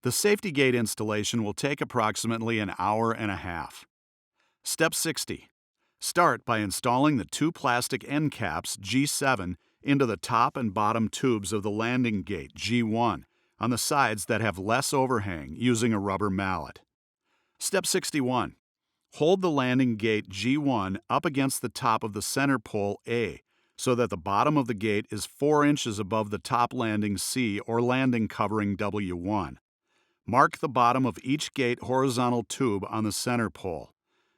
The safety gate installation will take approximately an hour and a half. Step 60. Start by installing the two plastic end caps G7 into the top and bottom tubes of the landing gate G1 on the sides that have less overhang using a rubber mallet. Step 61. Hold the landing gate G1 up against the top of the center pole A so that the bottom of the gate is 4 inches above the top landing C or landing covering W1. Mark the bottom of each gate horizontal tube on the center pole.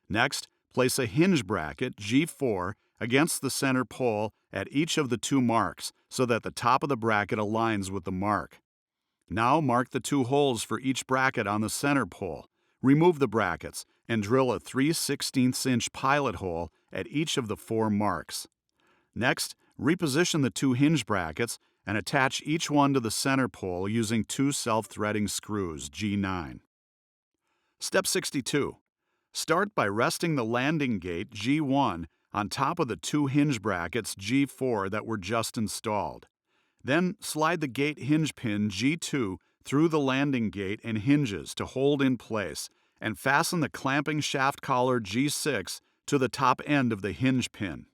Next, place a hinge bracket G4 against the center pole at each of the two marks so that the top of the bracket aligns with the mark. Now mark the two holes for each bracket on the center pole. Remove the brackets and drill a 3/16 inch pilot hole at each of the 4 marks. Next, reposition the two hinge brackets and attach each one to the center pole using 2 self-threading screws G9. Step 62. Start by resting the landing gate G1 on top of the 2 hinge brackets G4 that were just installed. Then slide the gate hinge pin G2 through the landing gate and hinges to hold in place and fasten the clamping shaft collar G6 to the top end of the hinge pin.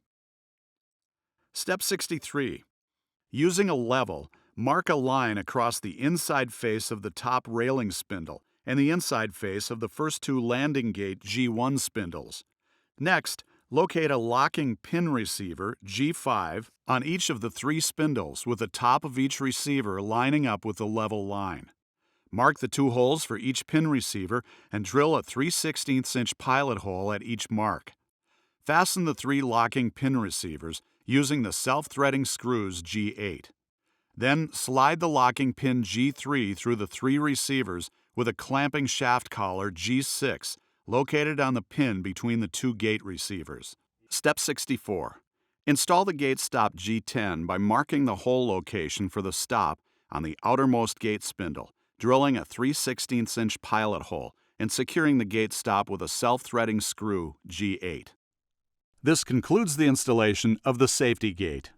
Step 63. Using a level, mark a line across the inside face of the top railing spindle and the inside face of the first 2 landing gate G1 spindles. Next, locate a locking pin receiver G5 on each of the 3 spindles with the top of each receiver lining up with the level line. Mark the 2 holes for each pin receiver and drill a 3/16 inch pilot hole at each mark. Fasten the 3 locking pin receivers using the self-threading screws G8. Then slide the locking pin G3 through the 3 receivers with a clamping shaft collar G6 located on the pin between the 2 gate receivers. Step 64. Install the gate stop G10 by marking the hole location for the stop on the outermost gate spindle, drilling a 3/16 inch pilot hole, and securing the gate stop with a self-threading screw G8. This concludes the installation of the safety gate.